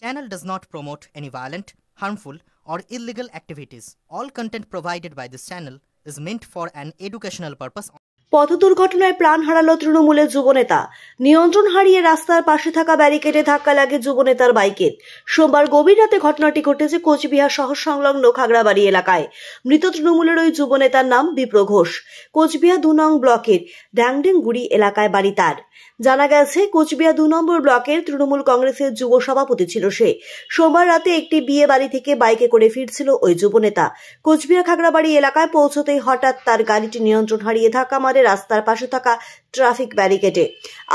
Channel does not promote any violent, harmful, or illegal activities. All content provided by this channel is meant for an educational purpose. পথ দুর্ঘটনায় প্রাণ হারালো তৃণমূলের যুবনেতা। নিয়ন্ত্রণ হারিয়ে রাস্তার পাশে থাকা ব্যারিকেডে ধাক্কা লাগে যুবনেতার বাইকের। সোমবার গভীর রাতে ঘটনাটি ঘটেছে কোচবিহার শহর সংলগ্ন খাগড়াবাড়ি এলাকায়। মৃত তৃণমূলের ওই যুবনেতার নাম বিপ্র ঘোষ। কোচবিহার 2 নং ব্লকের ড্যাংডেংগুড়ি এলাকায় বাড়ি তার। জানা গেছে, কোচবিহার 2 নম্বর ব্লকের তৃণমূল কংগ্রেসের যুব সভাপতি ছিল সে। সোমবার রাতে একটি বিয়ে বাড়ি থেকে বাইকে করে ফিরছিল ওই যুবনেতা। কোচবিহার খাগড়াবাড়ি এলাকায় পৌঁছতেই হঠাৎ তার গাড়িটি নিয়ন্ত্রণ হারিয়ে ধাক্কা মারে রাস্তার পাশে থাকা ট্রাফিক ব্যারিকেডে।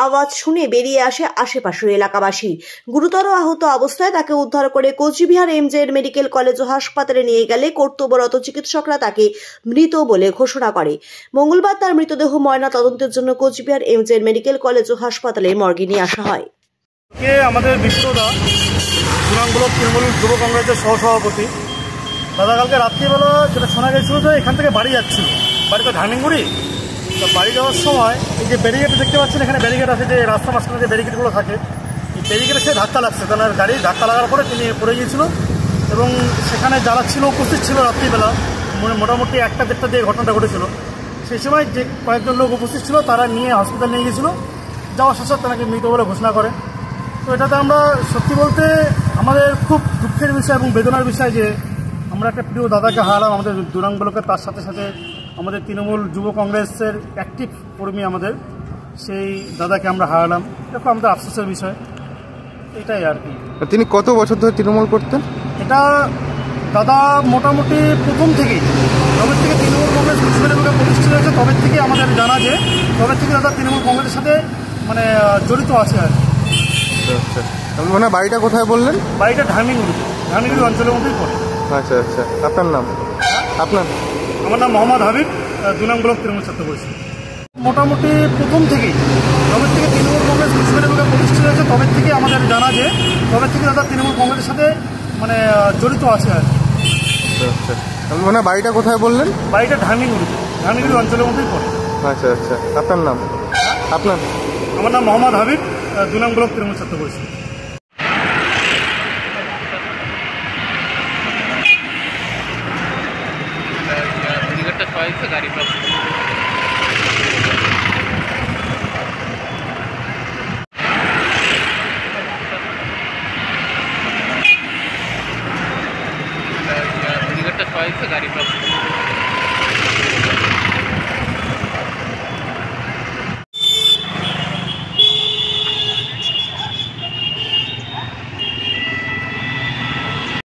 আওয়াজ শুনে বেরিয়ে আসে আশেপাশের এলাকাবাসী। গুরুতর আহত অবস্থায় তাকে উদ্ধার করে কোচবিহার এমজে মেডিকেল কলেজ ও হাসপাতালে নিয়ে গেলে কর্তব্যরত চিকিৎসকরা তাকে মৃত বলে ঘোষণা করে। মঙ্গলবার তার মৃতদেহ ময়না তদন্তের জন্য কোচবিহার এমজে মেডিকেল কলেজ ও হাসপাতালে মর্গে নিয়ে আসা হয়। আমাদের বিশ্বদা ব্লক তৃণমূল যুব কংগ্রেসের সহসভাপতি দাদা কালকে রাত্রিবেলা যেটা শোনা গেছিল যে এখান থেকে বাড়ি যাচ্ছিল, বাড়িতে ঢানিগুড়ি। তো বাড়ি যাওয়ার সময় এই যে ব্যারিকেড দেখতে পাচ্ছেন, এখানে ব্যারিকেড আছে, যে রাস্তা মাঝখানে যে ব্যারিকেডগুলো থাকে, এই ব্যারিকেডে সে ধাক্কা লাগছে। তার গাড়ি ধাক্কা লাগার পরে তিনি পড়ে গিয়েছিল এবং সেখানে যারা ছিল উপস্থিত ছিল রাত্রিবেলা, মোটামুটি 1টা-1:30 দিয়ে ঘটনাটা ঘটেছিল। সেই সময় যে কয়েকজন লোক উপস্থিত ছিল তারা নিয়ে হসপিটাল নিয়ে গিয়েছিল। যাওয়ার শেষে তাকে মৃত বলে ঘোষণা করে। তো এটাতে আমরা সত্যি বলতে আমাদের খুব দুঃখের বিষয় এবং বেদনার বিষয় যে আমরা একটা প্রিয় দাদাকে হারালাম আমাদের 2 নং ব্লকে। তার সাথে সাথে আমাদের তৃণমূল যুব কংগ্রেসের অ্যাক্টিভ কর্মী আমাদের সেই দাদাকে আমরা হারালাম। দেখো আমাদের আফসোসের বিষয় এটাই আর কি। তিনি কত বছর ধরে তৃণমূল করতেন? এটা দাদা মোটামুটি প্রথম থেকেই, তবে থেকে তৃণমূল কংগ্রেস কোচবিহারে প্রতিষ্ঠিত হয়েছে, তবে থেকে আমাদের জানা যে তবে থেকে দাদা তৃণমূল কংগ্রেসের সাথে মানে জড়িত আছে আর কি। আচ্ছা, মানে বাড়িটা কোথায় বললেন? বাড়িটা ঢানিগুড়ি অঞ্চলের মধ্যেই পড়ে। আচ্ছা আচ্ছা, আপনার নাম? আপনার? আমার নাম মোহাম্মদ হাবিব, 2 নং ব্লক তৃণমূল ছাত্র পরিষদ। মোটামুটি প্রথম থেকেই, তবে থেকে তৃণমূল কংগ্রেস কোচবিহারে প্রতিষ্ঠিত হয়েছে, তবে থেকে আমাদের জানা যে তবে থেকে দাদা তৃণমূল কংগ্রেসের সাথে মানে জড়িত আছে আর কি। আচ্ছা, মানে বাড়িটা কোথায় বললেন? বাড়িটা ঢানিগুড়ি অঞ্চলের মধ্যেই পড়ে। আচ্ছা আচ্ছা, আপনার নাম? আপনার? আমার নাম মোহাম্মদ হাবিব, 2 নং ব্লক তৃণমূল ছাত্র পরিষদ।